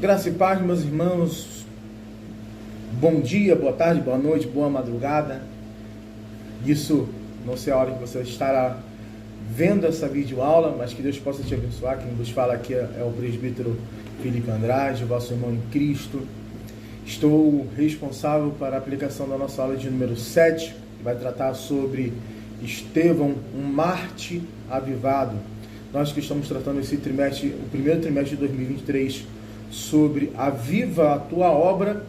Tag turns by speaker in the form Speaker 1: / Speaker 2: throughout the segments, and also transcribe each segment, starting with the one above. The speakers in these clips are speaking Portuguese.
Speaker 1: Graça e paz, meus irmãos. Bom dia, boa tarde, boa noite, boa madrugada. Isso, não sei a hora que você estará vendo essa videoaula, mas que Deus possa te abençoar. Quem vos fala aqui é o presbítero Felipe Andrade, vosso irmão em Cristo. Estou responsável para a aplicação da nossa aula de número 7, que vai tratar sobre Estevão, um Marte avivado. Nós que estamos tratando esse trimestre, o primeiro trimestre de 2023, sobre aviva a tua obra,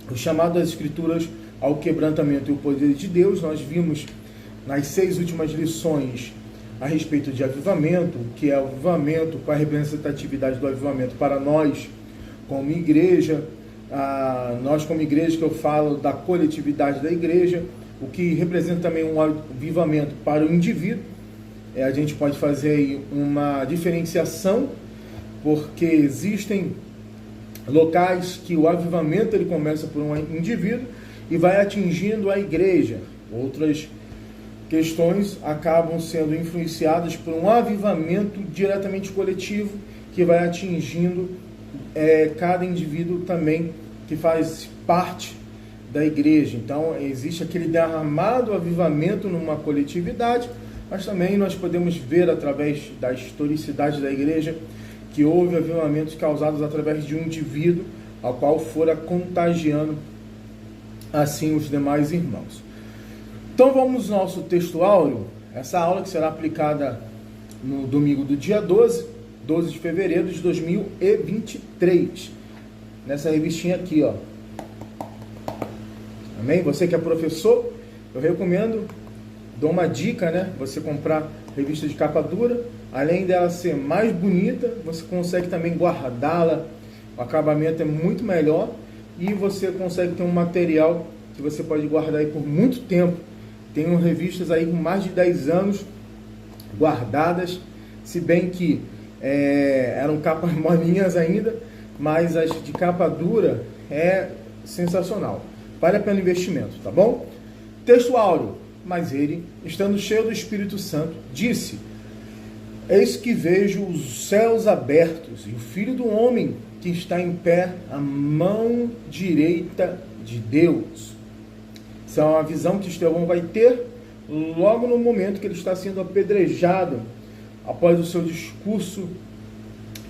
Speaker 1: o chamado das Escrituras ao quebrantamento e o poder de Deus. Nós vimos nas 6 últimas lições a respeito de avivamento, o que é avivamento, qual é a representatividade do avivamento para nós como igreja. Nós como igreja, que eu falo da coletividade da igreja, o que representa também um avivamento para o indivíduo. A gente pode fazer aí uma diferenciação, porque existem locais que o avivamento ele começa por um indivíduo e vai atingindo a igreja. Outras questões acabam sendo influenciadas por um avivamento diretamente coletivo que vai atingindo cada indivíduo também que faz parte da igreja. Então existe aquele derramado avivamento numa coletividade, mas também nós podemos ver através da historicidade da igreja que houve avivamentos causados através de um indivíduo ao qual fora contagiando assim os demais irmãos. Então vamos ao nosso texto áureo, essa aula que será aplicada no domingo do dia 12 de fevereiro de 2023, nessa revistinha aqui, ó. Amém? Você que é professor, eu recomendo, dou uma dica, né? Você comprar revista de capa dura. Além dela ser mais bonita, você consegue também guardá-la, o acabamento é muito melhor e você consegue ter um material que você pode guardar aí por muito tempo. Tenho revistas aí com mais de 10 anos guardadas, se bem que eram capas molinhas ainda, mas as de capa dura é sensacional. Vale a pena o investimento, tá bom? Texto áureo. Mas ele, estando cheio do Espírito Santo, disse: eis que vejo os céus abertos e o Filho do Homem que está em pé à mão direita de Deus. Essa é uma visão que Estevão vai ter logo no momento que ele está sendo apedrejado, após o seu discurso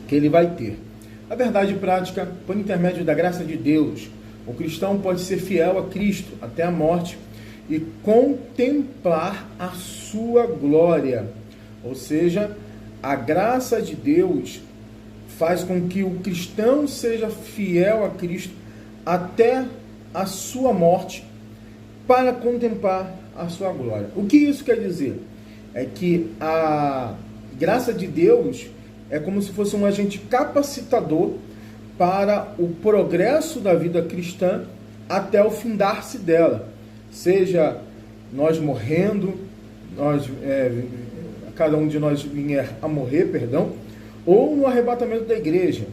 Speaker 1: que ele vai ter. A verdade prática, por intermédio da graça de Deus, o cristão pode ser fiel a Cristo até a morte e contemplar a sua glória. Ou seja, a graça de Deus faz com que o cristão seja fiel a Cristo até a sua morte para contemplar a sua glória. O que isso quer dizer? É que a graça de Deus é como se fosse um agente capacitador para o progresso da vida cristã até o findar-se dela. Seja nós morrendo, cada um de nós vier a morrer, ou no arrebatamento da igreja.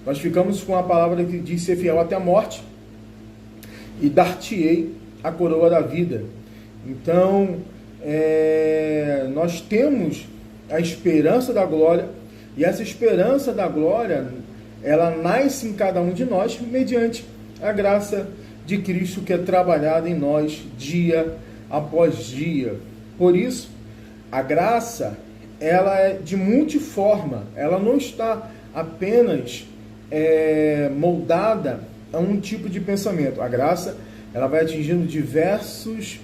Speaker 1: Nós ficamos com a palavra que diz ser fiel até a morte e dar-te-ei a coroa da vida. Então, nós temos a esperança da glória, e essa esperança da glória, ela nasce em cada um de nós mediante a graça de Cristo que é trabalhada em nós dia após dia. Por isso, a graça, ela é de multiforma, ela não está apenas moldada a um tipo de pensamento. A graça, ela vai atingindo diversas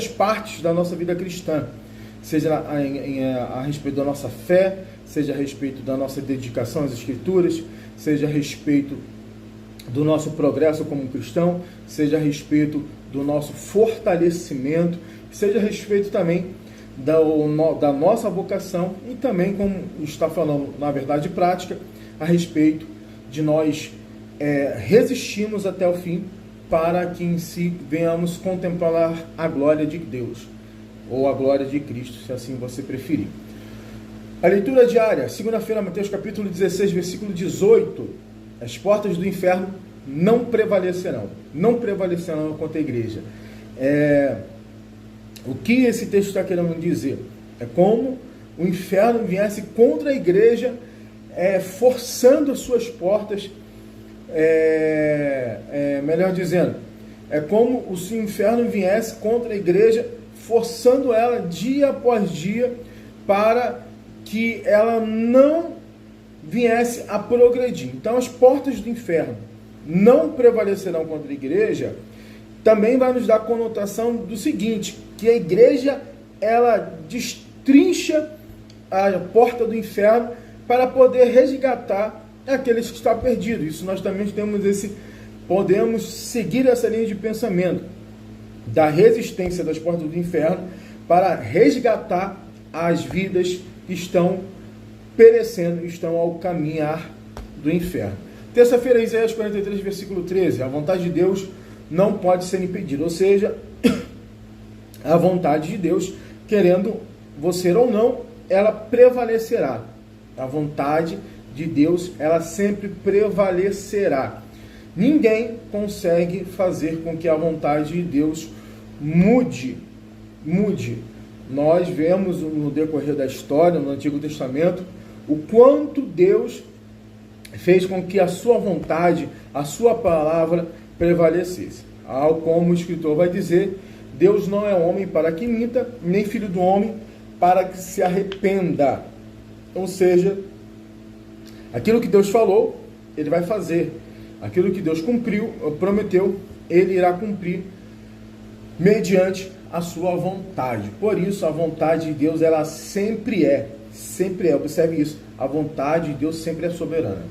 Speaker 1: partes da nossa vida cristã, seja a respeito da nossa fé, seja a respeito da nossa dedicação às Escrituras, seja a respeito do nosso progresso como cristão, seja a respeito do nosso fortalecimento, seja a respeito também da nossa vocação e também, como está falando na verdade prática, a respeito de nós resistirmos até o fim para que em si venhamos contemplar a glória de Deus ou a glória de Cristo, se assim você preferir. A leitura diária, segunda-feira, Mateus capítulo 16, versículo 18. As portas do inferno não prevalecerão contra a igreja. O que esse texto está querendo dizer? É como o inferno viesse contra a igreja, forçando as suas portas, melhor dizendo, é como o inferno viesse contra a igreja, forçando ela dia após dia, para que ela não viesse a progredir. Então as portas do inferno não prevalecerão contra a igreja, também vai nos dar a conotação do seguinte, que a igreja, ela destrincha a porta do inferno para poder resgatar aqueles que estão perdidos. Isso nós também podemos seguir essa linha de pensamento da resistência das portas do inferno para resgatar as vidas que estão perecendo, estão ao caminhar do inferno. Terça-feira, Isaías 43, versículo 13, a vontade de Deus não pode ser impedida, ou seja, a vontade de Deus, querendo você ou não, ela prevalecerá. A vontade de Deus, ela sempre prevalecerá. Ninguém consegue fazer com que a vontade de Deus mude. Nós vemos no decorrer da história, no Antigo Testamento, o quanto Deus fez com que a sua vontade, a sua palavra prevalecesse. Como o escritor vai dizer, Deus não é homem para que minta, nem filho do homem para que se arrependa. Ou seja, aquilo que Deus falou, Ele vai fazer. Aquilo que Deus prometeu, Ele irá cumprir mediante a sua vontade. Por isso, a vontade de Deus, ela sempre é, observe isso, a vontade de Deus sempre é soberana.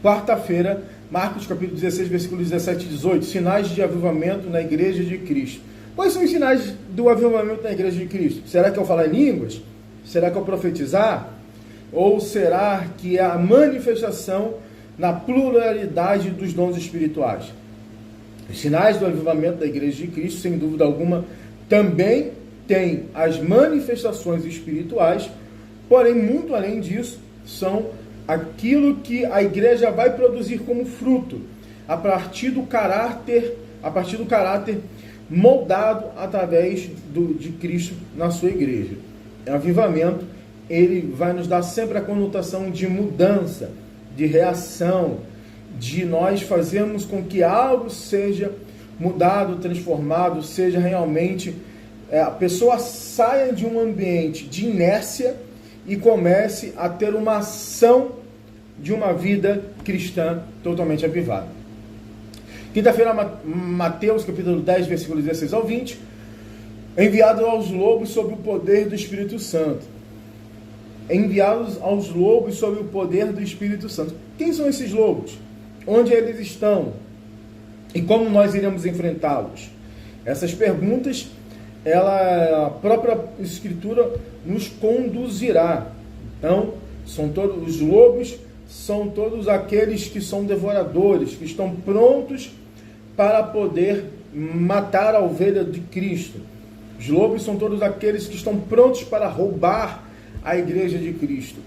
Speaker 1: Quarta-feira, Marcos capítulo 16, versículos 17 e 18, sinais de avivamento na igreja de Cristo. Quais são os sinais do avivamento na igreja de Cristo? Será que eu falar em línguas? Será que eu profetizar? Ou será que é a manifestação na pluralidade dos dons espirituais? Os sinais do avivamento da igreja de Cristo, sem dúvida alguma, também tem as manifestações espirituais, porém, muito além disso, são aquilo que a igreja vai produzir como fruto, a partir do caráter moldado através de Cristo na sua igreja. O avivamento, ele vai nos dar sempre a conotação de mudança, de reação, de nós fazermos com que algo seja mudado, transformado, seja realmente, a pessoa saia de um ambiente de inércia e comece a ter uma ação de uma vida cristã totalmente avivada. Quinta-feira, Mateus capítulo 10, versículos 16 ao 20, enviado aos lobos sob o poder do Espírito Santo. Enviados aos lobos sob o poder do Espírito Santo. Quem são esses lobos? Onde eles estão? E como nós iremos enfrentá-los? Essas perguntas, a própria Escritura nos conduzirá. Então, os lobos são todos aqueles que são devoradores, que estão prontos para poder matar a ovelha de Cristo. Os lobos são todos aqueles que estão prontos para roubar a igreja de Cristo.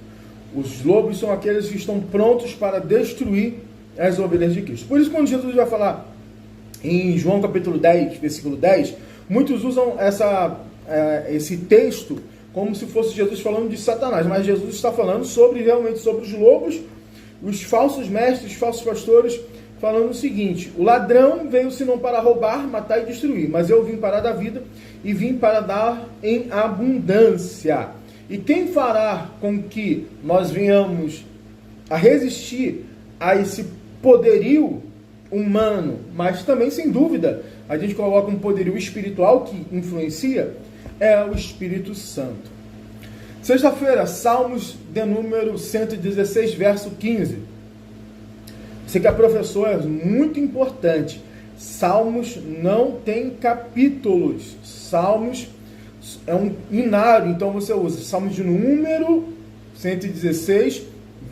Speaker 1: Os lobos são aqueles que estão prontos para destruir as ovelhas de Cristo. Por isso, quando Jesus vai falar em João capítulo 10, versículo 10, muitos usam esse texto como se fosse Jesus falando de Satanás, mas Jesus está falando realmente sobre os lobos, os falsos mestres, os falsos pastores, falando o seguinte: o ladrão veio senão para roubar, matar e destruir, mas eu vim para dar vida e vim para dar em abundância. E quem fará com que nós venhamos a resistir a esse poderio humano, mas também, sem dúvida, a gente coloca um poderio espiritual que influencia, é o Espírito Santo. Sexta-feira, Salmos de número 116, verso 15. Você que é professor, é muito importante. Salmos não tem capítulos. Salmos é um inário, então você usa Salmos de número 116,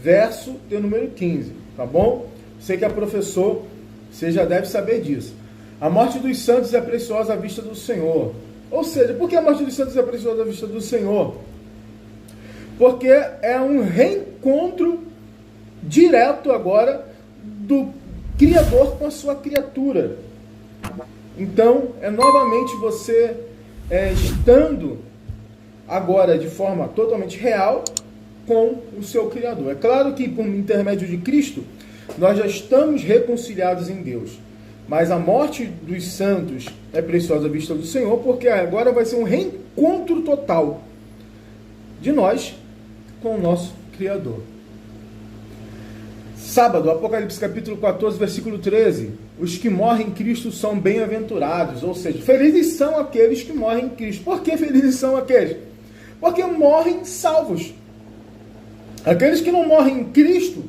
Speaker 1: verso de número 15, tá bom? Você que é professor, você já deve saber disso. A morte dos santos é preciosa à vista do Senhor. Ou seja, por que a morte dos santos é preciosa à vista do Senhor? Porque é um reencontro direto agora Criador com a sua criatura. Então, é novamente você estando agora de forma totalmente real com o seu Criador. É claro que por intermédio de Cristo, nós já estamos reconciliados em Deus. Mas a morte dos santos é preciosa à vista do Senhor, porque agora vai ser um reencontro total de nós com o nosso Criador. Sábado, Apocalipse capítulo 14, versículo 13. Os que morrem em Cristo são bem-aventurados, ou seja, felizes são aqueles que morrem em Cristo. Por que felizes são aqueles? Porque morrem salvos. Aqueles que não morrem em Cristo,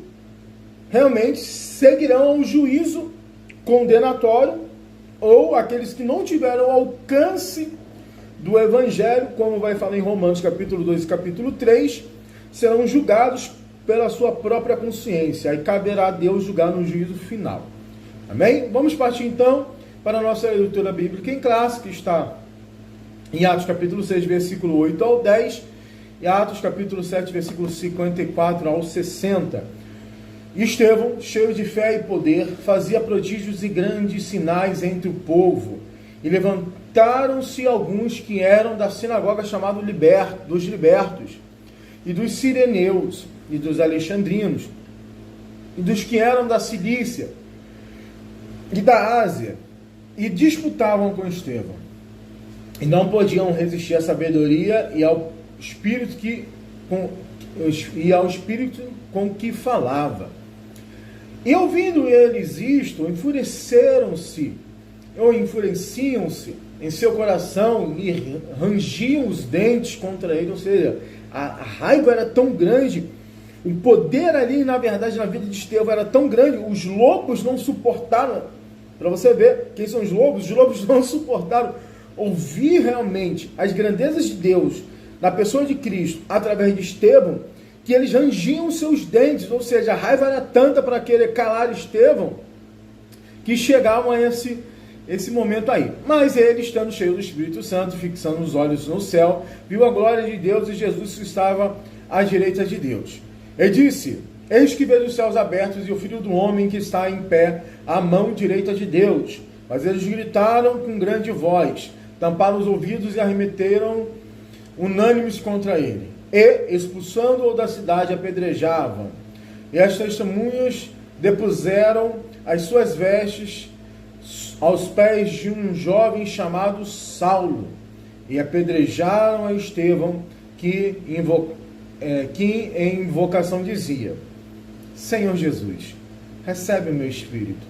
Speaker 1: realmente seguirão ao juízo condenatório, ou aqueles que não tiveram alcance do Evangelho, como vai falar em Romanos capítulo 2 e capítulo 3, serão julgados pela sua própria consciência. Aí caberá a Deus julgar no juízo final. Amém? Vamos partir então para a nossa leitura bíblica em classe, que está em Atos capítulo 6, versículo 8 ao 10, e Atos capítulo 7, versículo 54 ao 60. Estevão, cheio de fé e poder, fazia prodígios e grandes sinais entre o povo. E levantaram-se alguns que eram da sinagoga chamada dos libertos, e dos sireneus, e dos alexandrinos, e dos que eram da Cilícia, e da Ásia, e disputavam com Estevão. E não podiam resistir à sabedoria e ao espírito com que falava. E ouvindo eles isto, enfureciam-se em seu coração e rangiam os dentes contra ele. Ou seja, a raiva era tão grande, o poder ali, na verdade, na vida de Estevão era tão grande, os lobos não suportaram. Para você ver quem são os lobos não suportaram ouvir realmente as grandezas de Deus na pessoa de Cristo, através de Estevão, que eles rangiam seus dentes, ou seja, a raiva era tanta para querer calar Estevão, que chegavam a esse momento aí. Mas ele, estando cheio do Espírito Santo, fixando os olhos no céu, viu a glória de Deus e Jesus que estava à direita de Deus. Ele disse: eis que vejo os céus abertos e o Filho do Homem que está em pé à mão direita de Deus. Mas eles gritaram com grande voz, tamparam os ouvidos e arremeteram unânimes contra ele. E, expulsando-o da cidade, apedrejavam. E as testemunhas depuseram as suas vestes aos pés de um jovem chamado Saulo, e apedrejaram a Estevão, que em invocação dizia: Senhor Jesus, recebe o meu espírito.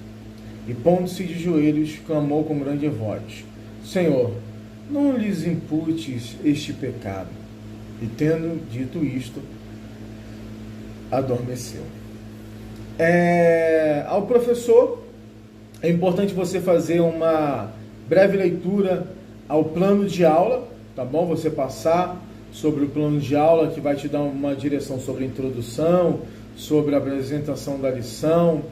Speaker 1: E pondo-se de joelhos, clamou com grande voz: Senhor, não lhes imputes este pecado. E tendo dito isto, adormeceu. Ao professor, é importante você fazer uma breve leitura ao plano de aula, tá bom? Você passar sobre o plano de aula, que vai te dar uma direção sobre a introdução, sobre a apresentação da lição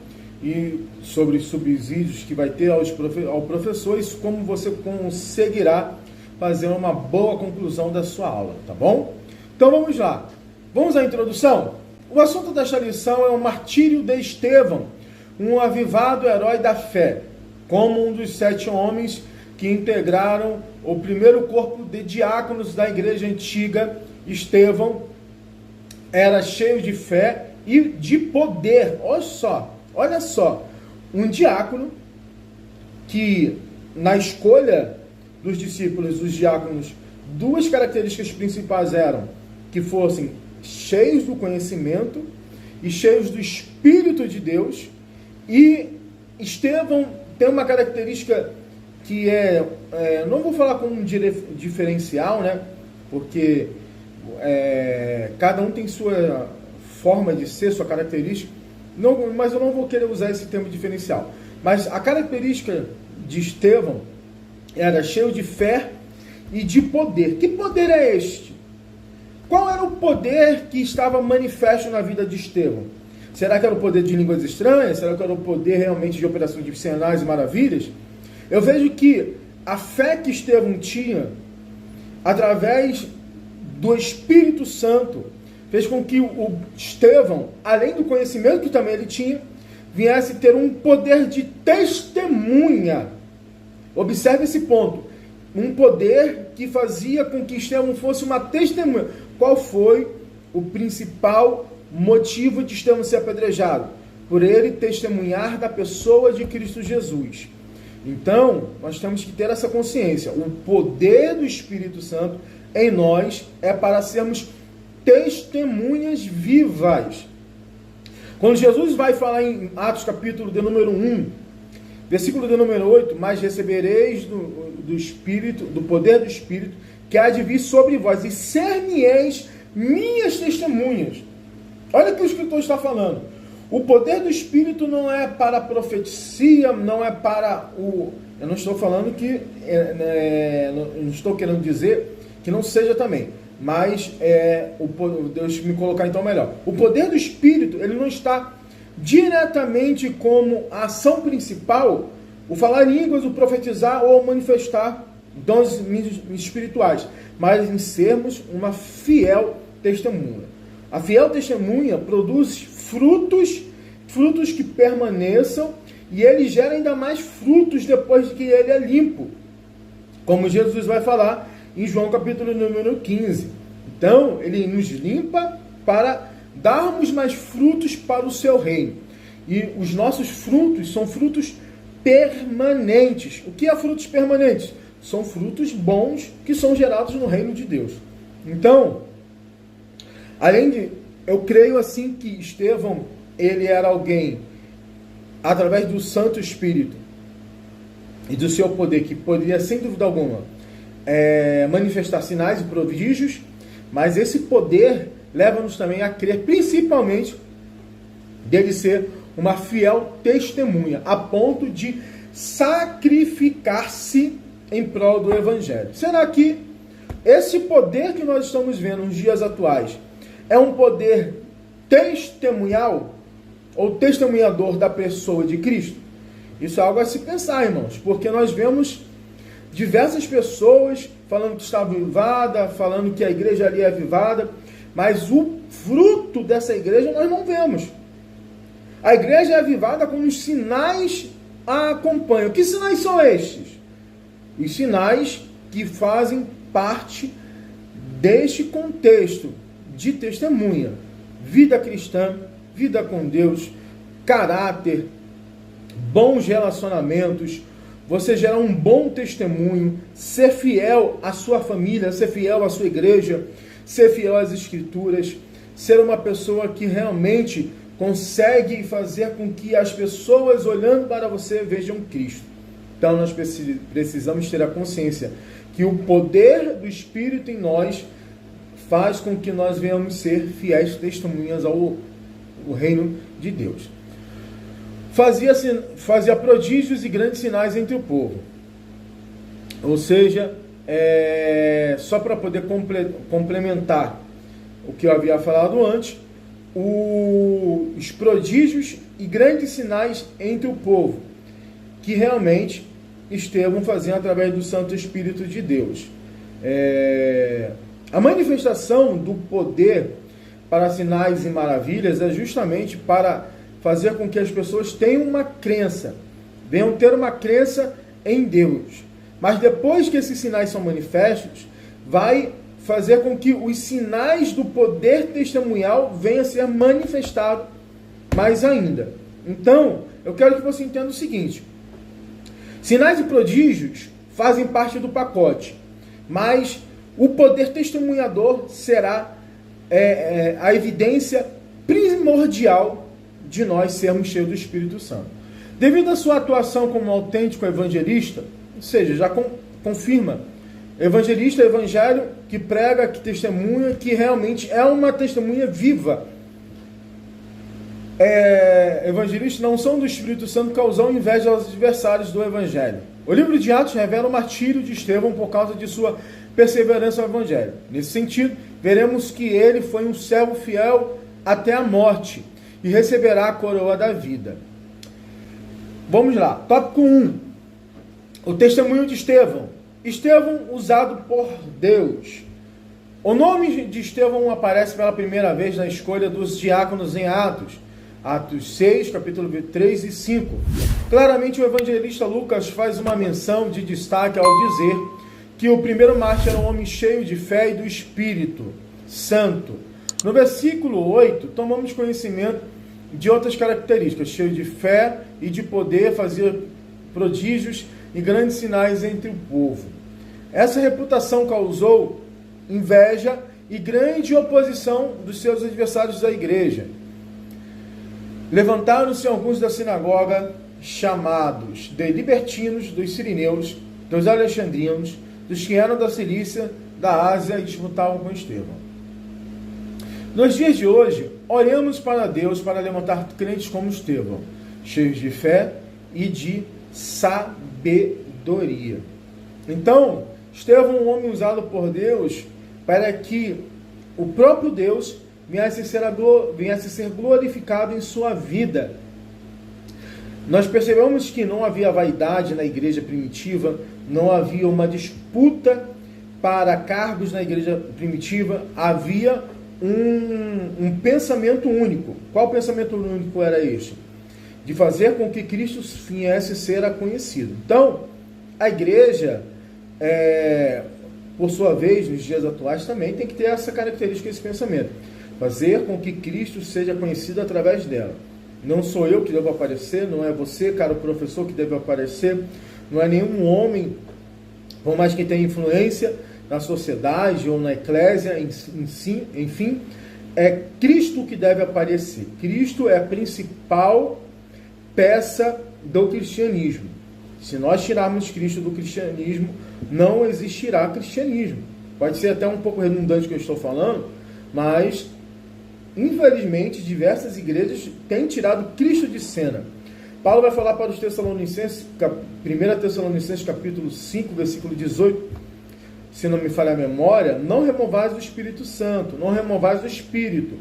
Speaker 1: e sobre os subsídios que vai ter ao professor, e como você conseguirá fazer uma boa conclusão da sua aula, tá bom? Então vamos lá. Vamos à introdução? O assunto desta lição é o martírio de Estevão, um avivado herói da fé, como um dos 7 homens que integraram o primeiro corpo de diáconos da igreja antiga. Estevão era cheio de fé e de poder. Olha só, um diácono que, na escolha dos discípulos, os diáconos, 2 características principais eram que fossem cheios do conhecimento e cheios do Espírito de Deus. E Estevão tem uma característica que não vou falar como um diferencial, né? Porque cada um tem sua forma de ser, sua característica, mas eu não vou querer usar esse termo diferencial. Mas a característica de Estevão era cheio de fé e de poder. Que poder é este? Qual era o poder que estava manifesto na vida de Estevão? Será que era o poder de línguas estranhas? Será que era o poder realmente de operações de sinais e maravilhas? Eu vejo que a fé que Estevão tinha, através do Espírito Santo, fez com que o Estevão, além do conhecimento que também ele tinha, viesse ter um poder de testemunha. Observe esse ponto. Um poder que fazia com que Estevão fosse uma testemunha. Qual foi o principal motivo de Estevão ser apedrejado? Por ele testemunhar da pessoa de Cristo Jesus. Então, nós temos que ter essa consciência. O poder do Espírito Santo em nós é para sermos testemunhas vivas. Quando Jesus vai falar em Atos capítulo de número 1, versículo de número 8, mas recebereis do Espírito, do poder do Espírito, que há de vir sobre vós, e ser-me-eis minhas testemunhas. Olha o que o Escritor está falando. O poder do Espírito não é para a profecia, não é para o... Eu não estou falando que... não estou querendo dizer que não seja também. Mas, deixa eu me colocar então melhor. O poder do Espírito, ele não está diretamente como a ação principal, o falar em línguas, o profetizar ou manifestar dons espirituais, mas em sermos uma fiel testemunha. A fiel testemunha produz frutos que permaneçam, e ele gera ainda mais frutos depois que ele é limpo, como Jesus vai falar em João capítulo número 15. Então, ele nos limpa para darmos mais frutos para o seu reino. E os nossos frutos são frutos permanentes. O que é frutos permanentes? São frutos bons que são gerados no reino de Deus. Então, eu creio assim que Estevão, ele era alguém, através do Santo Espírito e do seu poder, que poderia, sem dúvida alguma, manifestar sinais e prodígios, mas esse poder leva-nos também a crer, principalmente, dele ser uma fiel testemunha, a ponto de sacrificar-se em prol do Evangelho. Será que esse poder que nós estamos vendo nos dias atuais é um poder testemunhal ou testemunhador da pessoa de Cristo? Isso é algo a se pensar, irmãos, porque nós vemos diversas pessoas falando que está avivada, falando que a igreja ali é avivada, mas o fruto dessa igreja nós não vemos. A igreja é avivada quando os sinais a acompanham. Que sinais são estes? Os sinais que fazem parte deste contexto de testemunha. Vida cristã, vida com Deus, caráter, bons relacionamentos, você gerar um bom testemunho, ser fiel à sua família, ser fiel à sua igreja, ser fiel às Escrituras, ser uma pessoa que realmente consegue fazer com que as pessoas olhando para você vejam Cristo. Então nós precisamos ter a consciência que o poder do Espírito em nós faz com que nós venhamos ser fiéis testemunhas ao reino de Deus. Fazia prodígios e grandes sinais entre o povo. Ou seja, só para poder complementar o que eu havia falado antes, os prodígios e grandes sinais entre o povo, que realmente Estevão fazia através do Santo Espírito de Deus. A manifestação do poder para sinais e maravilhas é justamente para fazer com que as pessoas tenham uma crença, venham ter uma crença em Deus. Mas depois que esses sinais são manifestos, vai fazer com que os sinais do poder testemunhal venham a ser manifestados mais ainda. Então, eu quero que você entenda o seguinte: sinais e prodígios fazem parte do pacote, mas o poder testemunhador será a evidência primordial de nós sermos cheios do Espírito Santo. Devido à sua atuação como autêntico evangelista, ou seja, já confirma, evangelista, evangelho que prega, que testemunha, que realmente é uma testemunha viva. Evangelistas não são do Espírito Santo, causam inveja aos adversários do evangelho. O livro de Atos revela o martírio de Estevão por causa de sua perseverança ao evangelho. Nesse sentido, veremos que ele foi um servo fiel até a morte e receberá a coroa da vida. Vamos lá. Tópico 1. O testemunho de Estevão. Estevão usado por Deus. O nome de Estevão aparece pela primeira vez na escolha dos diáconos em Atos. Atos 6, capítulo 3 e 5. Claramente o evangelista Lucas faz uma menção de destaque ao dizer que o primeiro mártir era um homem cheio de fé e do Espírito Santo. No versículo 8, tomamos conhecimento de outras características: cheio de fé e de poder, fazia prodígios e grandes sinais entre o povo. Essa reputação causou inveja e grande oposição dos seus adversários da igreja. Levantaram-se alguns da sinagoga, chamados de libertinos, dos sirineus, dos alexandrinos, dos que eram da Cilícia, da Ásia, e disputavam com Estevão. Nos dias de hoje, oremos para Deus para levantar crentes como Estevão, cheios de fé e de sabedoria. Então, Estevão, um homem usado por Deus para que o próprio Deus viesse a ser glorificado em sua vida. Nós percebemos que não havia vaidade na igreja primitiva, não havia uma disputa para cargos na igreja primitiva, havia um pensamento único. Qual pensamento único era este? De fazer com que Cristo viesse a ser conhecido. Então, a igreja, por sua vez, nos dias atuais, também tem que ter essa característica, esse pensamento. Fazer com que Cristo seja conhecido através dela. Não sou eu que devo aparecer, não é você, caro professor, que deve aparecer, não é nenhum homem, por mais que tenha influência na sociedade ou na eclésia, enfim, é Cristo que deve aparecer. Cristo é a principal peça do cristianismo. Se nós tirarmos Cristo do cristianismo, não existirá cristianismo. Pode ser até um pouco redundante o que eu estou falando, mas infelizmente diversas igrejas têm tirado Cristo de cena. Paulo vai falar para os Tessalonicenses, 1 Tessalonicenses capítulo 5, versículo 18, se não me falha a memória: não removais o Espírito Santo, não removais o Espírito.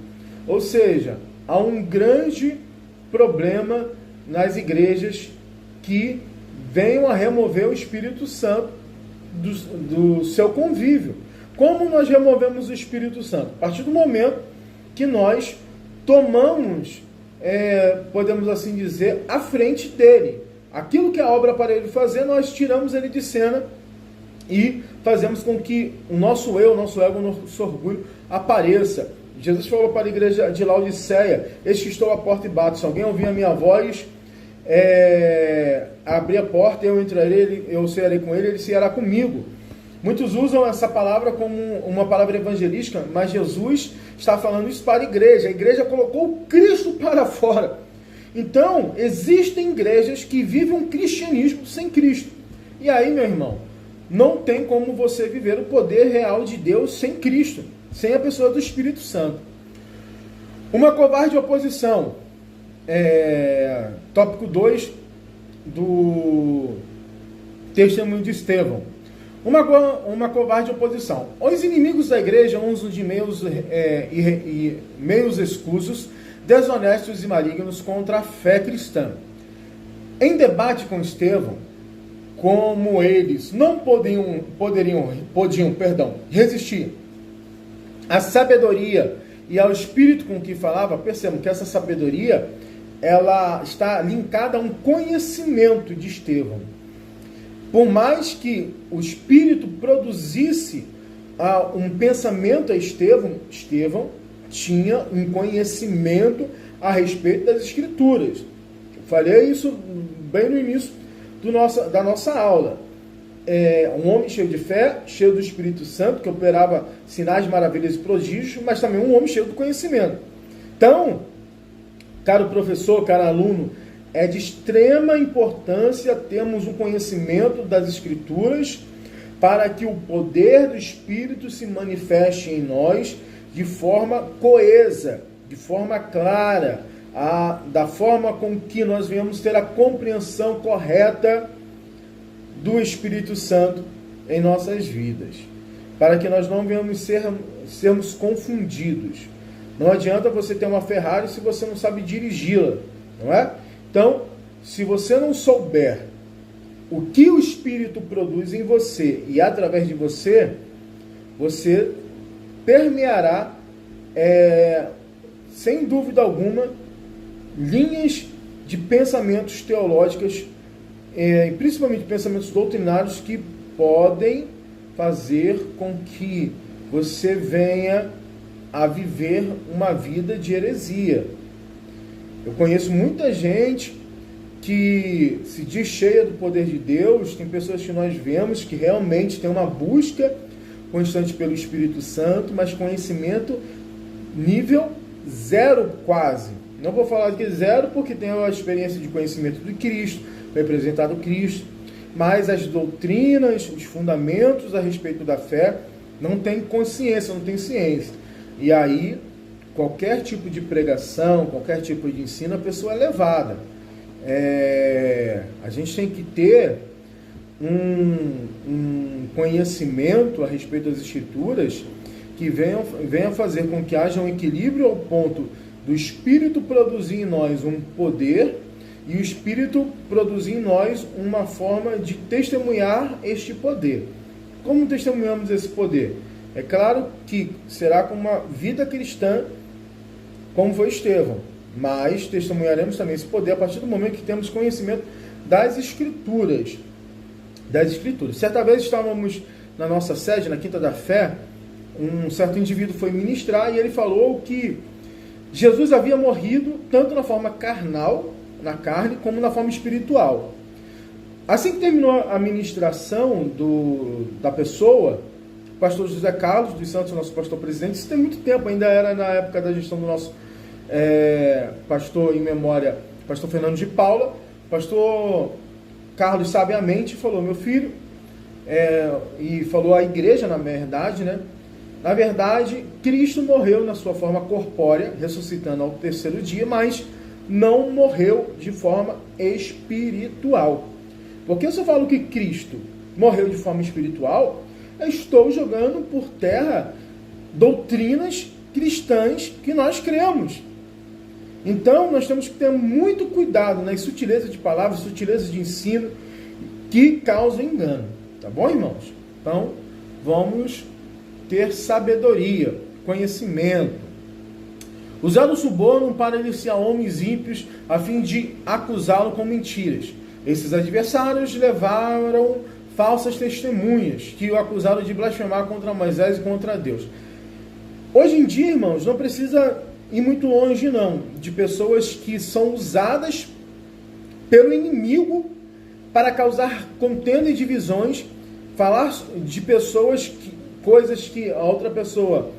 Speaker 1: Ou seja, há um grande problema nas igrejas que venham a remover o Espírito Santo do seu convívio. Como nós removemos o Espírito Santo? A partir do momento que nós tomamos, podemos assim dizer, à frente dele. Aquilo que é a obra para ele fazer, nós tiramos ele de cena e fazemos com que o nosso eu, o nosso ego, o nosso orgulho apareça. Jesus falou para a igreja de Laodiceia: eis que estou à porta e bato. Se alguém ouvir a minha voz, abrir a porta, eu entrarei, eu cearei com ele, ele ceará comigo. Muitos usam essa palavra como uma palavra evangelística, mas Jesus está falando isso para a igreja. A igreja colocou Cristo para fora. Então, existem igrejas que vivem um cristianismo sem Cristo. E aí, meu irmão, não tem como você viver o poder real de Deus sem Cristo, sem a pessoa do Espírito Santo. Uma covarde oposição. Tópico 2 do testemunho de Estevão. Uma covarde oposição. Os inimigos da igreja usam de meios escusos, desonestos e malignos contra a fé cristã. Em debate com Estevão, como eles não podiam resistir à sabedoria e ao espírito com que falava, percebam que essa sabedoria ela está linkada a um conhecimento de Estevão. Por mais que o Espírito produzisse um pensamento a Estevão tinha um conhecimento a respeito das Escrituras. Eu falei isso bem no início da nossa aula. Um homem cheio de fé, cheio do Espírito Santo, que operava sinais, maravilhas e prodígios, mas também um homem cheio do conhecimento. Então, caro professor, caro aluno, é de extrema importância termos um conhecimento das Escrituras para que o poder do Espírito se manifeste em nós de forma coesa, de forma clara, da forma com que nós venhamos ter a compreensão correta do Espírito Santo em nossas vidas, para que nós não venhamos sermos confundidos. Não adianta você ter uma Ferrari se você não sabe dirigi-la, não é? Então, se você não souber o que o Espírito produz em você e através de você, você permeará, sem dúvida alguma, linhas de pensamentos teológicas, principalmente pensamentos doutrinários, que podem fazer com que você venha a viver uma vida de heresia. Eu conheço muita gente que se diz cheia do poder de Deus, tem pessoas que nós vemos que realmente tem uma busca constante pelo Espírito Santo, mas conhecimento nível zero quase. Não vou falar que zero porque tem a experiência de conhecimento de Cristo, foi apresentado Cristo, mas as doutrinas, os fundamentos a respeito da fé, não tem consciência, não tem ciência. E aí, qualquer tipo de pregação, qualquer tipo de ensino, a pessoa é levada. A gente tem que ter um conhecimento a respeito das Escrituras que venha fazer com que haja um equilíbrio ao ponto do Espírito produzir em nós um poder e o Espírito produzir em nós uma forma de testemunhar este poder. Como testemunhamos esse poder? É claro que será com uma vida cristã, como foi Estevão, mas testemunharemos também esse poder a partir do momento que temos conhecimento das Escrituras. Certa vez estávamos na nossa sede, na Quinta da Fé, um certo indivíduo foi ministrar e ele falou que Jesus havia morrido tanto na forma carnal, na carne, como na forma espiritual. Assim que terminou a ministração da pessoa, o pastor José Carlos dos Santos, nosso pastor presidente, isso tem muito tempo, ainda era na época da gestão do nosso pastor em memória, pastor Fernando de Paula, pastor Carlos sabiamente falou: meu filho, e falou à igreja, na verdade, né? Na verdade, Cristo morreu na sua forma corpórea, ressuscitando ao terceiro dia, mas não morreu de forma espiritual. Porque se eu falo que Cristo morreu de forma espiritual, eu estou jogando por terra doutrinas cristãs que nós cremos. Então, nós temos que ter muito cuidado nas sutilezas de palavras, sutilezas de ensino que causam engano. Tá bom, irmãos? Então, vamos ter sabedoria, conhecimento. Usar o suborno para iniciar homens ímpios a fim de acusá-lo com mentiras. Esses adversários levaram falsas testemunhas que o acusaram de blasfemar contra Moisés e contra Deus. Hoje em dia, irmãos, não precisa ir muito longe, não, de pessoas que são usadas pelo inimigo para causar contenda e divisões, falar de pessoas, coisas que a outra pessoa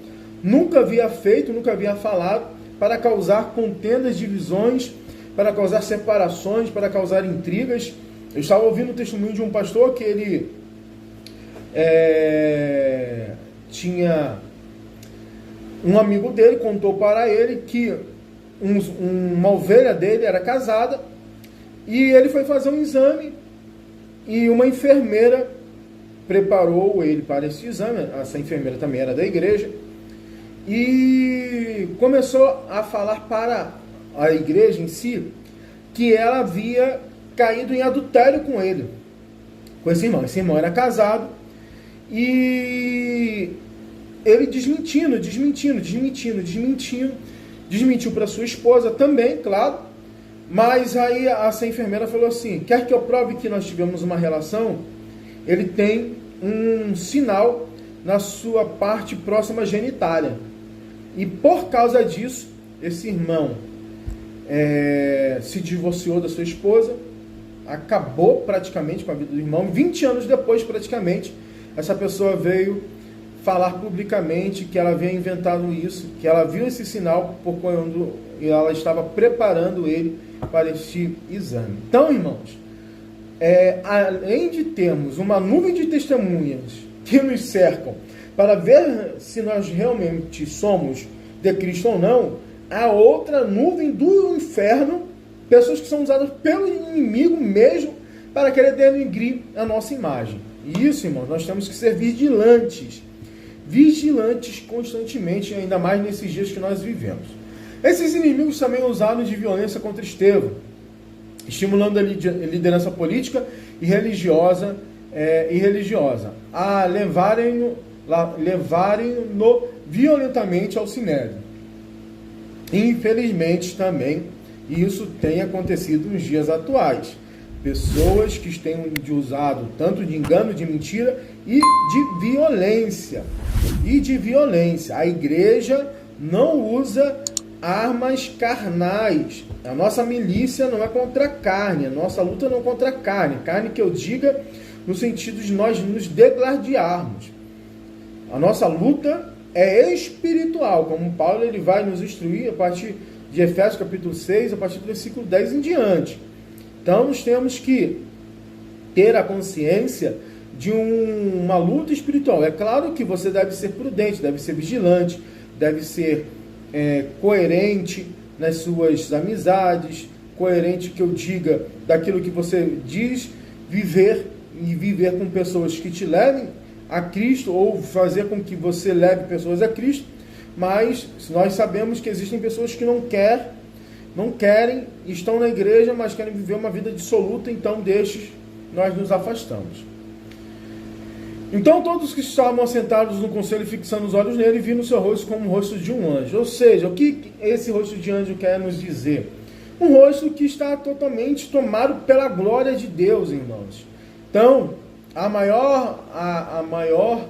Speaker 1: nunca havia feito, nunca havia falado, para causar contendas, divisões, para causar separações, para causar intrigas. Eu estava ouvindo o testemunho de um pastor que ele tinha um amigo dele, contou para ele que uma ovelha dele era casada e ele foi fazer um exame e uma enfermeira preparou ele para esse exame. Essa enfermeira também era da igreja e começou a falar para a igreja em si que ela havia caído em adultério com ele, com esse irmão. Esse irmão era casado e ele desmentiu para sua esposa também, claro. Mas aí essa enfermeira falou assim: quer que eu prove que nós tivemos uma relação? Ele tem um sinal na sua parte próxima genitália. E por causa disso, esse irmão se divorciou da sua esposa, acabou praticamente com a vida do irmão. 20 anos depois, praticamente, essa pessoa veio falar publicamente que ela havia inventado isso, que ela viu esse sinal por quando ela estava preparando ele para este exame. Então, irmãos, além de termos uma nuvem de testemunhas que nos cercam para ver se nós realmente somos de Cristo ou não, há outra nuvem do inferno, pessoas que são usadas pelo inimigo mesmo para querer denegrir a nossa imagem. E isso, irmãos, nós temos que ser vigilantes constantemente, ainda mais nesses dias que nós vivemos. Esses inimigos também usaram de violência contra Estevão, estimulando a liderança política e religiosa a levarem-no violentamente ao sinédrio. Infelizmente também E isso tem acontecido nos dias atuais. Pessoas que têm usado tanto de engano, de mentira e de violência. A igreja não usa armas carnais. A nossa milícia não é contra a carne. A nossa luta não é contra a carne. Carne que eu diga no sentido de nós nos degladiarmos. A nossa luta é espiritual, como Paulo ele vai nos instruir a partir de Efésios capítulo 6, a partir do versículo 10 em diante. Então, nós temos que ter a consciência de uma luta espiritual. É claro que você deve ser prudente, deve ser vigilante, deve ser coerente nas suas amizades, coerente que eu diga daquilo que você diz, viver com pessoas que te levem a Cristo, ou fazer com que você leve pessoas a Cristo, mas nós sabemos que existem pessoas que não querem, estão na igreja, mas querem viver uma vida dissoluta, então destes nós nos afastamos. Então todos que estavam assentados no conselho, fixando os olhos nele, viram o seu rosto como o rosto de um anjo. Ou seja, o que esse rosto de anjo quer nos dizer? Um rosto que está totalmente tomado pela glória de Deus, irmãos. Então, a maior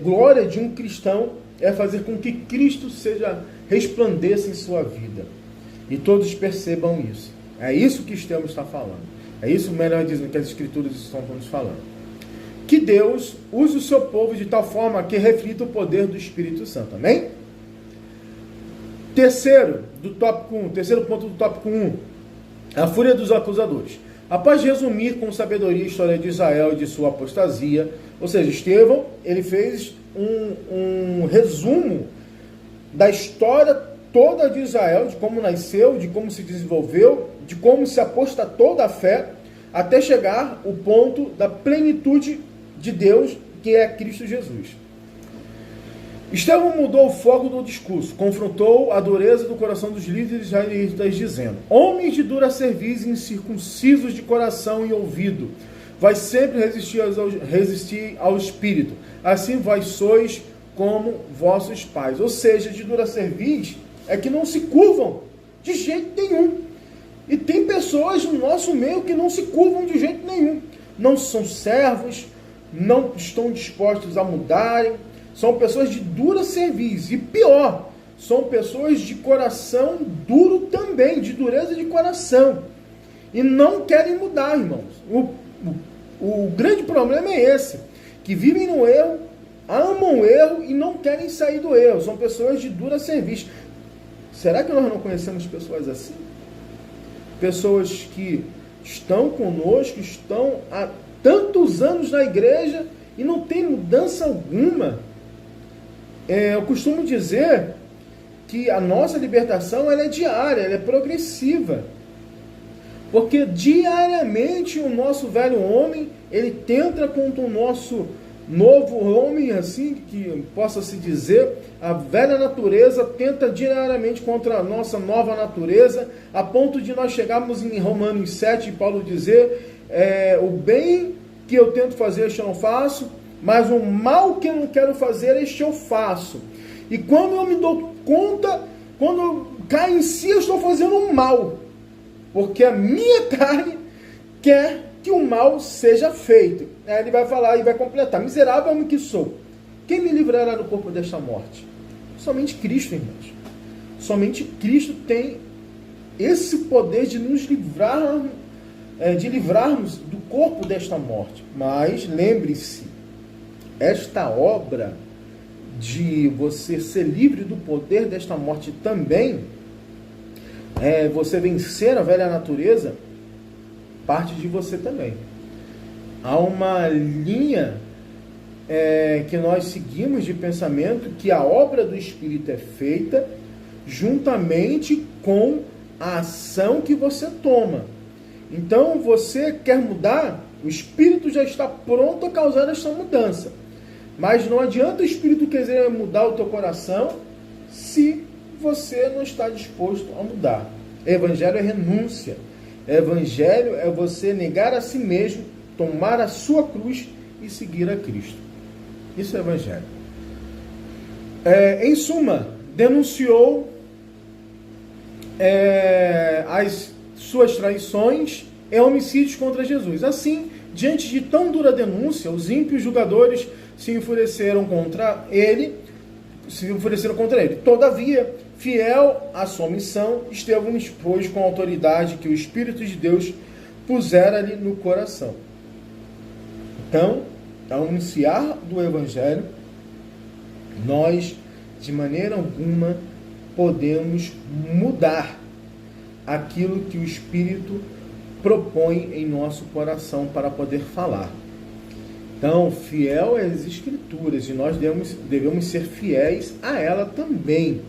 Speaker 1: glória de um cristão é fazer com que Cristo resplandeça em sua vida. E todos percebam isso. É isso que estamos falando. É isso, melhor dizendo, que as Escrituras estão nos falando. Que Deus use o seu povo de tal forma que reflita o poder do Espírito Santo. Amém? Terceiro ponto do tópico 1. A fúria dos acusadores. Após resumir com sabedoria a história de Israel e de sua apostasia, ou seja, Estevão, ele fez um resumo da história toda de Israel, de como nasceu, de como se desenvolveu, de como se apostatou da fé, até chegar ao ponto da plenitude de Deus, que é Cristo Jesus. Estevão mudou o foco do discurso, confrontou a dureza do coração dos líderes israelitas, dizendo: homens de dura cerviz, incircuncisos de coração e ouvido, vai sempre resistir ao Espírito, assim vós sois como vossos pais. Ou seja, de dura cerviz é que não se curvam de jeito nenhum. E tem pessoas no nosso meio que não se curvam de jeito nenhum. Não são servos, não estão dispostos a mudarem. São pessoas de dura cerviz. E pior, são pessoas de coração duro também, de dureza de coração. E não querem mudar, irmãos. O grande problema é esse. Que vivem no erro, amam o erro e não querem sair do erro. São pessoas de dura cerviz. Será que nós não conhecemos pessoas assim? Pessoas que estão conosco, estão há tantos anos na igreja e não tem mudança alguma. Eu costumo dizer que a nossa libertação ela é diária, ela é progressiva. Porque diariamente o nosso velho homem, ele tenta contra o nosso novo homem, assim que possa se dizer, a velha natureza tenta diariamente contra a nossa nova natureza, a ponto de nós chegarmos em Romanos 7, Paulo dizer, o bem que eu tento fazer, este eu não faço, mas o mal que eu não quero fazer, este eu faço. E quando eu me dou conta, quando eu caio em si, eu estou fazendo um mal, porque a minha carne quer que o mal seja feito. Aí ele vai falar e vai completar: miserável homem que sou, quem me livrará do corpo desta morte? Somente Cristo, irmãos. Somente Cristo tem esse poder de nos livrar, de livrarmos do corpo desta morte. Mas lembre-se, esta obra de você ser livre do poder desta morte também, você vencer a velha natureza, parte de você também. Há uma linha que nós seguimos de pensamento, que a obra do Espírito é feita juntamente com a ação que você toma. Então, você quer mudar, o Espírito já está pronto a causar esta mudança. Mas não adianta o Espírito querer mudar o teu coração se você não está disposto a mudar. Evangelho é renúncia. Evangelho é você negar a si mesmo, tomar a sua cruz e seguir a Cristo. Isso é Evangelho. Em suma, denunciou as suas traições e homicídios contra Jesus. Assim, diante de tão dura denúncia, os ímpios julgadores se enfureceram contra ele. Todavia, fiel à sua missão, Estevão expôs com a autoridade que o Espírito de Deus pusera-lhe no coração. Então, ao anunciar do Evangelho, nós, de maneira alguma, podemos mudar aquilo que o Espírito propõe em nosso coração para poder falar. Então, fiel às Escrituras, e nós devemos ser fiéis a ela também.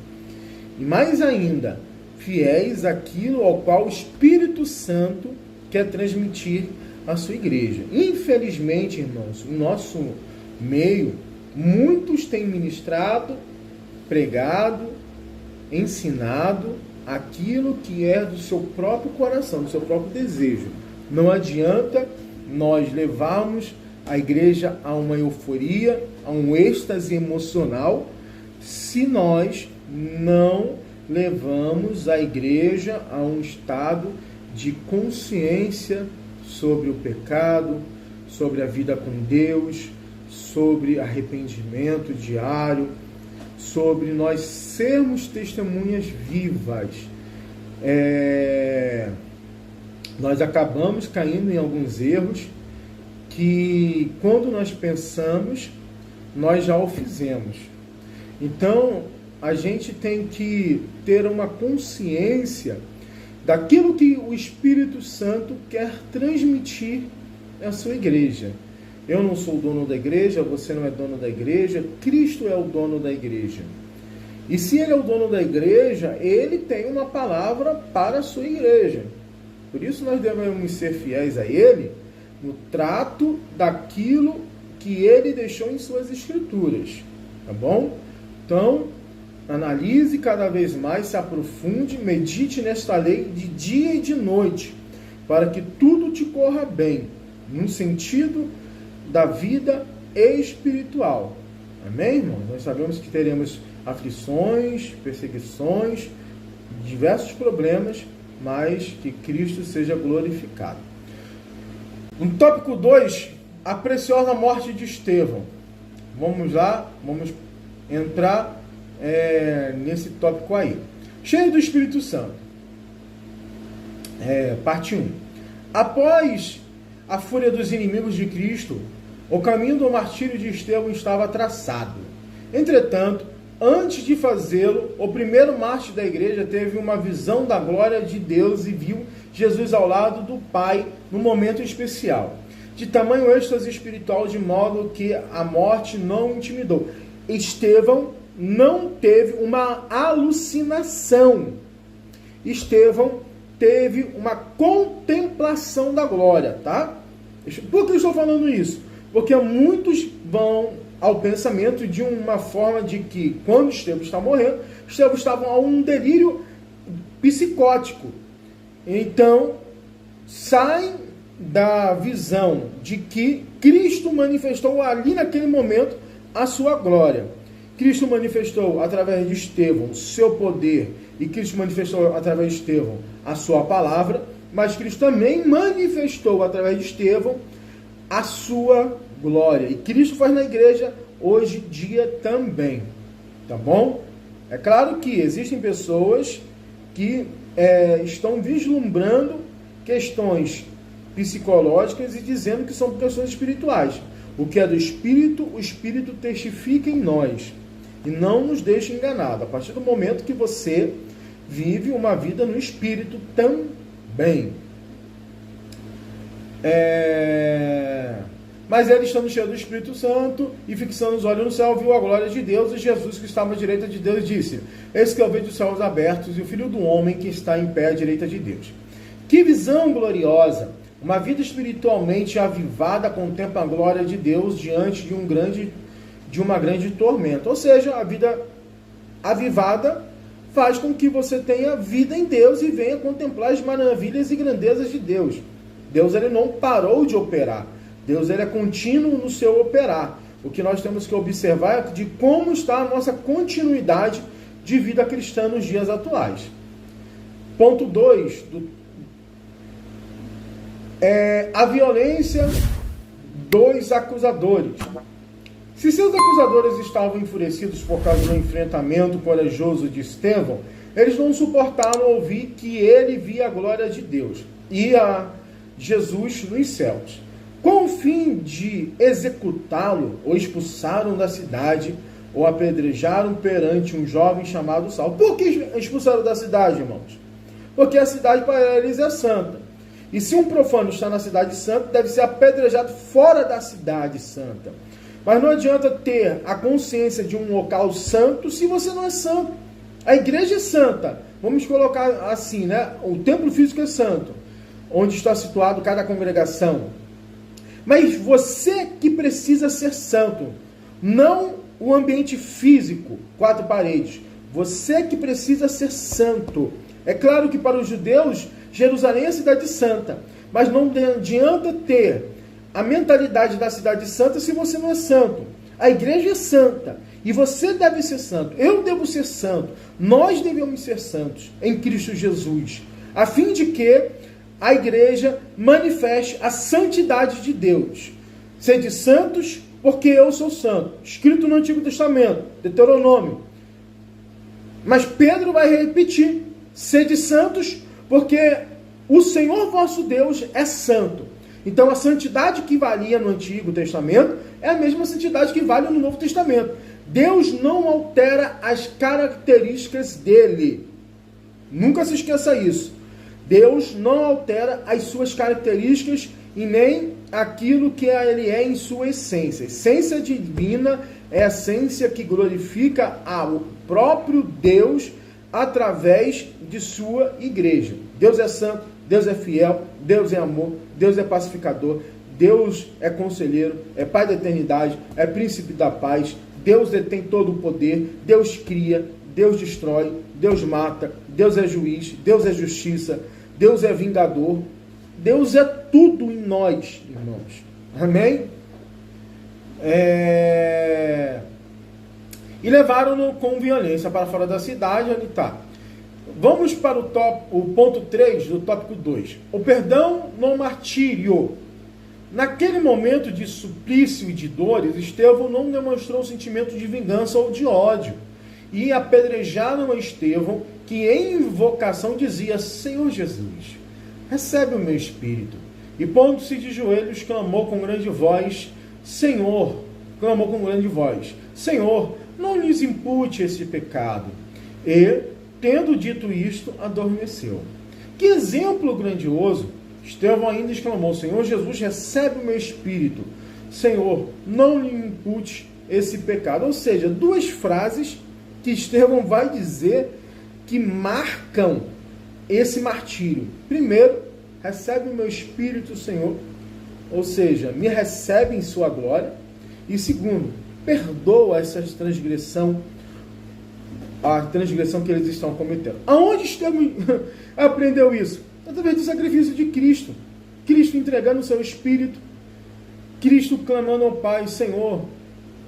Speaker 1: E mais ainda, fiéis àquilo ao qual o Espírito Santo quer transmitir à sua igreja. Infelizmente, irmãos, no nosso meio, muitos têm ministrado, pregado, ensinado aquilo que é do seu próprio coração, do seu próprio desejo. Não adianta nós levarmos a igreja a uma euforia, a um êxtase emocional, se nós não levamos a igreja a um estado de consciência sobre o pecado, sobre a vida com Deus, sobre arrependimento diário, sobre nós sermos testemunhas vivas. Nós acabamos caindo em alguns erros que, quando nós pensamos, nós já o fizemos. Então, a gente tem que ter uma consciência daquilo que o Espírito Santo quer transmitir à sua igreja. Eu não sou o dono da igreja, você não é dono da igreja, Cristo é o dono da igreja. E se Ele é o dono da igreja, Ele tem uma palavra para a sua igreja. Por isso nós devemos ser fiéis a Ele no trato daquilo que Ele deixou em suas Escrituras. Tá bom? Então, analise cada vez mais, se aprofunde, medite nesta lei de dia e de noite, para que tudo te corra bem, no sentido da vida espiritual. Amém, irmãos? Nós sabemos que teremos aflições, perseguições, diversos problemas, mas que Cristo seja glorificado. No tópico 2, a preciosa morte de Estevão. Vamos lá, vamos entrar nesse tópico aí. Cheio do Espírito Santo. Parte 1. Após a fúria dos inimigos de Cristo, o caminho do martírio de Estevão estava traçado. Entretanto, antes de fazê-lo, o primeiro mártir da igreja teve uma visão da glória de Deus e viu Jesus ao lado do Pai num momento especial. De tamanho êxtase espiritual, de modo que a morte não o intimidou. Estevão não teve uma alucinação. Estevão teve uma contemplação da glória, tá? Por que eu estou falando isso? Porque muitos vão ao pensamento de uma forma de que, quando Estevão está morrendo, Estevão estava a um delírio psicótico. Então, saem da visão de que Cristo manifestou ali naquele momento a sua glória. Cristo manifestou através de Estevão o seu poder, e Cristo manifestou através de Estevão a sua palavra, mas Cristo também manifestou através de Estevão a sua glória. E Cristo faz na igreja hoje em dia também. Tá bom? É claro que existem pessoas que estão vislumbrando questões psicológicas e dizendo que são questões espirituais. O que é do Espírito, o Espírito testifica em nós. E não nos deixe enganado. A partir do momento que você vive uma vida no Espírito também. Mas ele, estando cheio do Espírito Santo e fixando os olhos no céu, viu a glória de Deus e Jesus que estava à direita de Deus, disse: eis que eu vejo os céus abertos e o Filho do Homem que está em pé à direita de Deus. Que visão gloriosa! Uma vida espiritualmente avivada contempla a glória de Deus diante de uma grande tormenta. Ou seja, a vida avivada faz com que você tenha vida em Deus e venha contemplar as maravilhas e grandezas de Deus. Deus, ele não parou de operar. Deus, ele é contínuo no seu operar. O que nós temos que observar é de como está a nossa continuidade de vida cristã nos dias atuais. Ponto 2, a violência dos acusadores. Se seus acusadores estavam enfurecidos por causa do enfrentamento corajoso de Estevão, eles não suportaram ouvir que ele via a glória de Deus e a Jesus nos céus. Com o fim de executá-lo, o expulsaram da cidade, ou apedrejaram perante um jovem chamado Saulo. Por que expulsaram da cidade, irmãos? Porque a cidade para eles é santa. E se um profano está na cidade santa, deve ser apedrejado fora da cidade santa. Mas não adianta ter a consciência de um local santo se você não é santo. A igreja é santa. Vamos colocar assim, né? O templo físico é santo, onde está situado cada congregação. Mas você que precisa ser santo, não o ambiente físico, quatro paredes. Você que precisa ser santo. É claro que para os judeus, Jerusalém é a cidade santa, mas não adianta ter a mentalidade da cidade santa se você não é santo. A igreja é santa e você deve ser santo. Eu devo ser santo. Nós devemos ser santos em Cristo Jesus, a fim de que a igreja manifeste a santidade de Deus. Sede santos, porque eu sou santo. Escrito no Antigo Testamento, Deuteronômio. Mas Pedro vai repetir: sede santos, porque o Senhor vosso Deus é santo. Então a santidade que valia no Antigo Testamento é a mesma santidade que vale no Novo Testamento. Deus não altera as características dele. Nunca se esqueça isso. Deus não altera as suas características e nem aquilo que ele é em sua essência. A essência divina é a essência que glorifica ao próprio Deus através de sua igreja. Deus é santo, Deus é fiel, Deus é amor, Deus é pacificador, Deus é conselheiro, é Pai da eternidade, é príncipe da paz, Deus detém todo o poder, Deus cria, Deus destrói, Deus mata, Deus é juiz, Deus é justiça, Deus é vingador, Deus é tudo em nós, irmãos. Amém? E levaram-no com violência para fora da cidade, onde está. Vamos para o ponto 3 do tópico 2. O perdão no martírio. Naquele momento de suplício e de dores, Estevão não demonstrou sentimento de vingança ou de ódio. E apedrejaram a Estevão, que em invocação dizia: Senhor Jesus, recebe o meu espírito. E pondo-se de joelhos, clamou com grande voz: Senhor, Senhor, não lhes impute esse pecado. E, tendo dito isto, adormeceu. Que exemplo grandioso! Estevão ainda exclamou: Senhor Jesus, recebe o meu espírito. Senhor, não lhe impute esse pecado. Ou seja, duas frases que Estevão vai dizer que marcam esse martírio. Primeiro, recebe o meu espírito, Senhor. Ou seja, me recebe em sua glória. E segundo, perdoa essa transgressão, a transgressão que eles estão cometendo. Aonde Estevão aprendeu isso? Através do sacrifício de Cristo. Cristo entregando o seu espírito. Cristo clamando ao Pai: Senhor,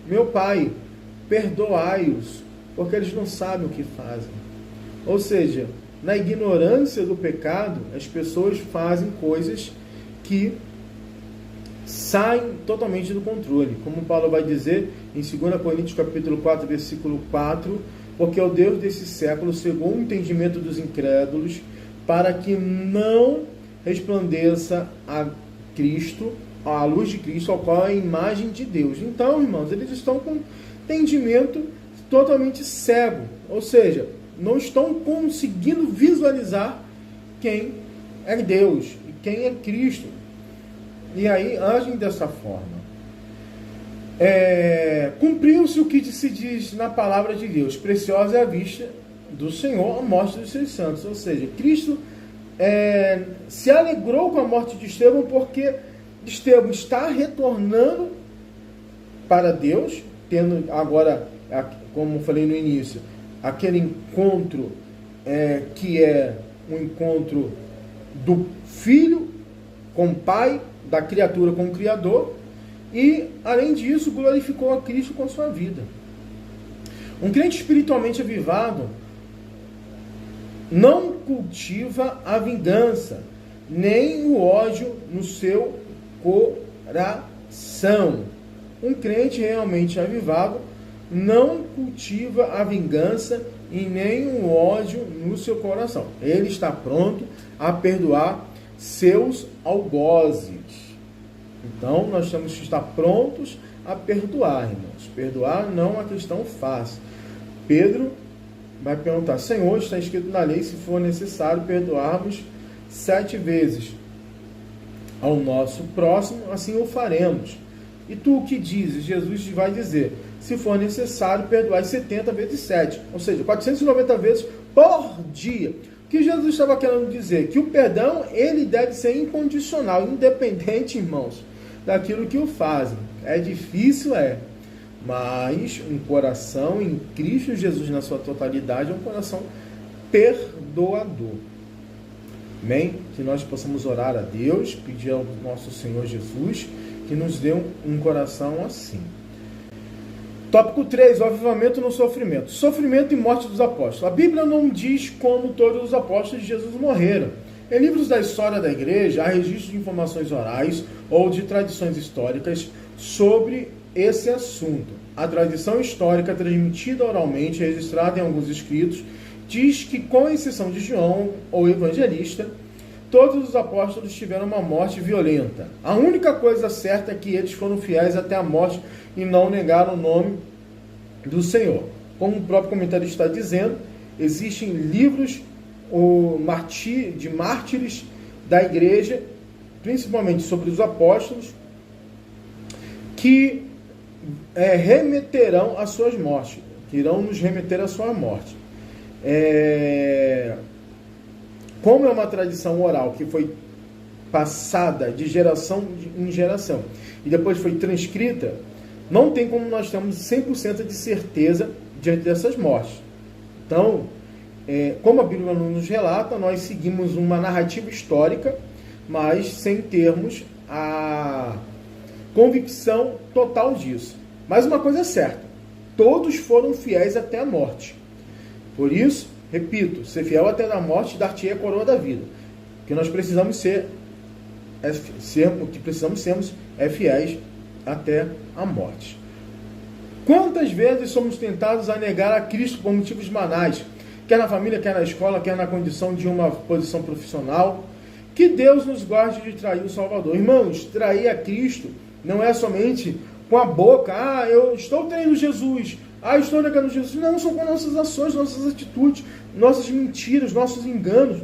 Speaker 1: meu Pai, perdoai-os, porque eles não sabem o que fazem. Ou seja, na ignorância do pecado, as pessoas fazem coisas que saem totalmente do controle. Como Paulo vai dizer em 2 Coríntios capítulo 4, versículo 4, porque o Deus desse século cegou o entendimento dos incrédulos, para que não resplandeça a Cristo, a luz de Cristo, ao qual é a imagem de Deus. Então, irmãos, eles estão com entendimento totalmente cego, ou seja, não estão conseguindo visualizar quem é Deus e quem é Cristo. E aí agem dessa forma. Cumpriu-se o que se diz na palavra de Deus: preciosa é a vista do Senhor a morte dos seus santos. Ou seja, Cristo se alegrou com a morte de Estevão, porque Estevão está retornando para Deus, tendo agora, como falei no início, aquele encontro que é um encontro do Filho com o Pai, da criatura com o Criador, e, além disso, glorificou a Cristo com a sua vida. Um crente espiritualmente avivado não cultiva a vingança, nem o ódio no seu coração. Um crente realmente avivado não cultiva a vingança e nem o ódio no seu coração. Ele está pronto a perdoar seus algozes. Então, nós temos que estar prontos a perdoar, irmãos. Perdoar não é uma questão fácil. Pedro vai perguntar: Senhor, está escrito na lei, se for necessário perdoarmos 7 vezes ao nosso próximo, assim o faremos. E tu o que dizes? Jesus vai dizer: se for necessário perdoar 70 vezes 7, ou seja, 490 vezes por dia. O que Jesus estava querendo dizer? Que o perdão, ele deve ser incondicional, independente, irmãos, daquilo que o fazem. É difícil, mas um coração em Cristo Jesus na sua totalidade é um coração perdoador. Amém? Que nós possamos orar a Deus, pedir ao nosso Senhor Jesus que nos dê um coração assim. Tópico 3, o avivamento no sofrimento. Sofrimento e morte dos apóstolos. A Bíblia não diz como todos os apóstolos de Jesus morreram. Em livros da história da igreja, há registros de informações orais ou de tradições históricas sobre esse assunto. A tradição histórica transmitida oralmente, registrada em alguns escritos, diz que, com exceção de João, o evangelista, todos os apóstolos tiveram uma morte violenta. A única coisa certa é que eles foram fiéis até a morte e não negaram o nome do Senhor. Como o próprio comentarista está dizendo, existem livros de mártires da igreja, principalmente sobre os apóstolos, que remeterão às suas mortes, que irão nos remeter à sua morte. Como é uma tradição oral que foi passada de geração em geração e depois foi transcrita, não tem como nós termos 100% de certeza diante dessas mortes. Então, como a Bíblia não nos relata, nós seguimos uma narrativa histórica, mas sem termos a convicção total disso. Mas uma coisa é certa: todos foram fiéis até a morte. Por isso, repito, ser fiel até a morte dar-te a coroa da vida. O que nós precisamos sermos fiéis até a morte. Quantas vezes somos tentados a negar a Cristo por motivos banais, quer na família, quer na escola, quer na condição de uma posição profissional? Que Deus nos guarde de trair o Salvador. Irmãos, trair a Cristo não é somente com a boca: eu estou traindo Jesus, estou negando Jesus. Não, são com nossas ações, nossas atitudes, nossas mentiras, nossos enganos.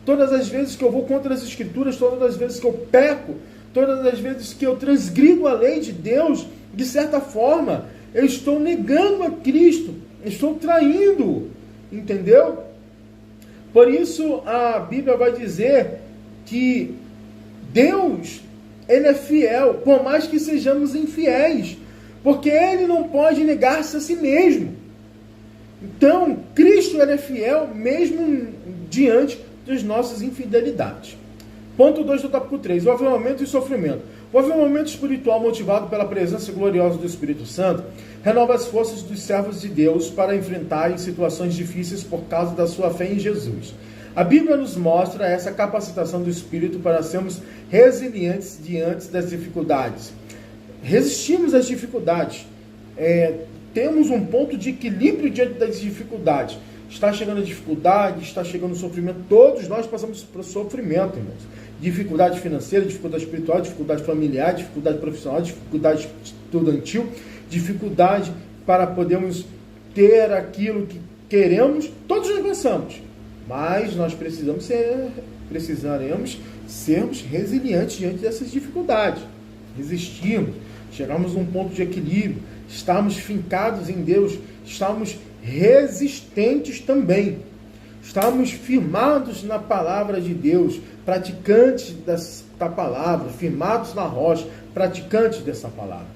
Speaker 1: Todas as vezes que eu vou contra as Escrituras, todas as vezes que eu peco, todas as vezes que eu transgrido a lei de Deus, de certa forma, eu estou negando a Cristo, estou traindo, entendeu? Por isso a Bíblia vai dizer que Deus, Ele é fiel, por mais que sejamos infiéis, porque Ele não pode negar-se a si mesmo. Então, Cristo, Ele é fiel mesmo diante das nossas infidelidades. Ponto 2 do tópico 3, o avivamento e o sofrimento. O avivamento espiritual motivado pela presença gloriosa do Espírito Santo renova as forças dos servos de Deus para enfrentarem situações difíceis por causa da sua fé em Jesus. A Bíblia nos mostra essa capacitação do Espírito para sermos resilientes diante das dificuldades. Resistimos às dificuldades. Temos um ponto de equilíbrio diante das dificuldades. Está chegando a dificuldade, está chegando o sofrimento. Todos nós passamos por sofrimento, irmãos. Dificuldade financeira, dificuldade espiritual, dificuldade familiar, dificuldade profissional, dificuldade estudantil, dificuldade para podermos ter aquilo que queremos. Todos nós passamos. Mas nós precisaremos sermos resilientes diante dessas dificuldades. Resistirmos, chegarmos a um ponto de equilíbrio, estarmos fincados em Deus, estarmos resistentes também. Estamos firmados na palavra de Deus, praticantes da palavra, firmados na rocha, praticantes dessa palavra.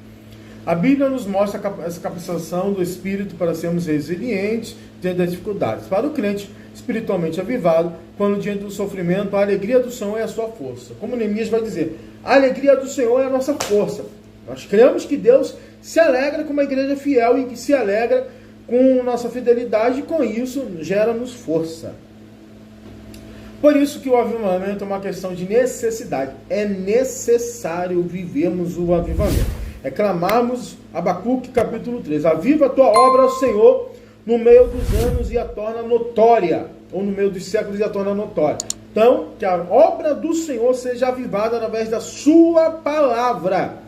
Speaker 1: A Bíblia nos mostra essa capacitação do Espírito para sermos resilientes diante das dificuldades. Para o crente espiritualmente avivado, quando diante do sofrimento, a alegria do Senhor é a sua força. Como Neemias vai dizer, a alegria do Senhor é a nossa força. Nós cremos que Deus se alegra com uma igreja fiel e que se alegra com nossa fidelidade, e com isso gera-nos força. Por isso que o avivamento é uma questão de necessidade. É necessário vivermos o avivamento. É clamarmos Abacuque capítulo 3. Aviva a tua obra, Senhor, no meio dos anos e a torna notória. Ou no meio dos séculos e a torna notória. Então, que a obra do Senhor seja avivada através da sua palavra.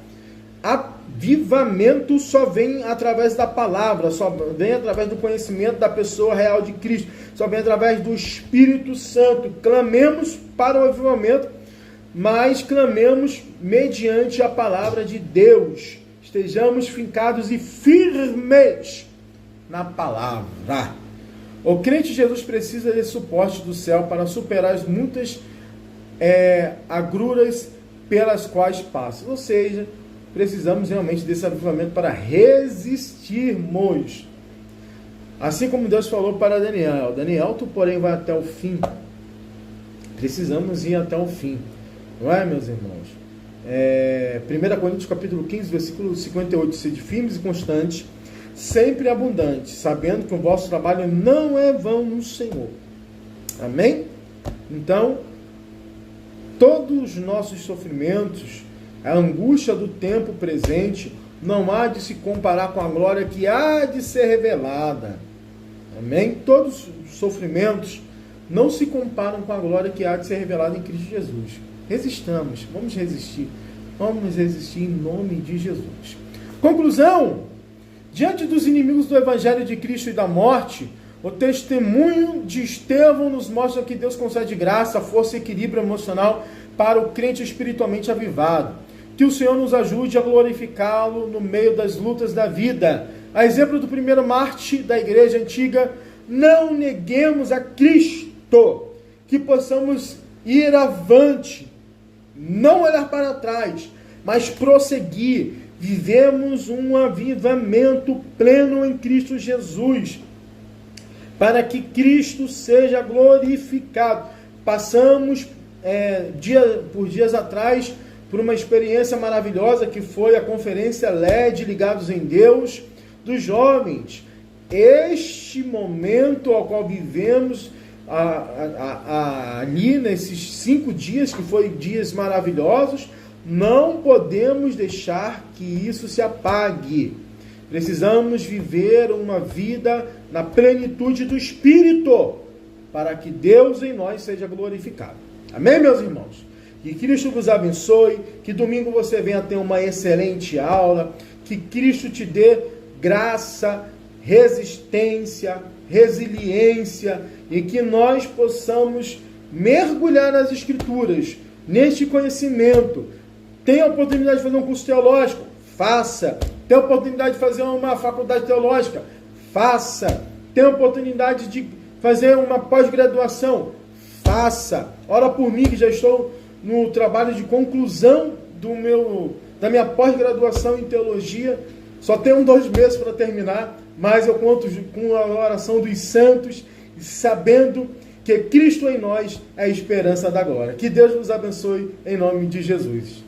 Speaker 1: Avivamento só vem através da palavra, só vem através do conhecimento da pessoa real de Cristo, só vem através do Espírito Santo. Clamemos para o avivamento, mas clamemos mediante a palavra de Deus. Estejamos fincados e firmes na palavra. O crente de Jesus precisa desse suporte do céu para superar as muitas agruras pelas quais passa. Ou seja, precisamos realmente desse avivamento para resistirmos. Assim como Deus falou para Daniel: Daniel, tu porém vai até o fim. Precisamos ir até o fim. Não é, meus irmãos? 1 Coríntios capítulo 15, versículo 58. Sede firmes e constantes, sempre abundantes, sabendo que o vosso trabalho não é vão no Senhor. Amém? Então, todos os nossos sofrimentos, a angústia do tempo presente, não há de se comparar com a glória que há de ser revelada. Amém? Todos os sofrimentos não se comparam com a glória que há de ser revelada em Cristo Jesus. Resistamos, vamos resistir em nome de Jesus. Conclusão: diante dos inimigos do Evangelho de Cristo e da morte, o testemunho de Estevão nos mostra que Deus concede graça, força e equilíbrio emocional para o crente espiritualmente avivado. Que o Senhor nos ajude a glorificá-lo no meio das lutas da vida. A exemplo do primeiro mártir da igreja antiga, não neguemos a Cristo, que possamos ir avante, não olhar para trás, mas prosseguir. Vivemos um avivamento pleno em Cristo Jesus, para que Cristo seja glorificado. Passamos dias atrás por uma experiência maravilhosa que foi a conferência LED Ligados em Deus dos jovens. Este momento ao qual vivemos ali nesses 5 dias, que foram dias maravilhosos, não podemos deixar que isso se apague. Precisamos viver uma vida na plenitude do Espírito, para que Deus em nós seja glorificado. Amém, meus irmãos? Que Cristo vos abençoe, que domingo você venha ter uma excelente aula, que Cristo te dê graça, resistência, resiliência, e que nós possamos mergulhar nas Escrituras, neste conhecimento. Tem a oportunidade de fazer um curso teológico? Faça. Tem a oportunidade de fazer uma faculdade teológica? Faça. Tem a oportunidade de fazer uma pós-graduação? Faça. Ora por mim, que já estou no trabalho de conclusão da minha pós-graduação em teologia. Só tenho 2 meses para terminar, mas eu conto com a oração dos santos, sabendo que Cristo em nós é a esperança da glória. Que Deus nos abençoe em nome de Jesus.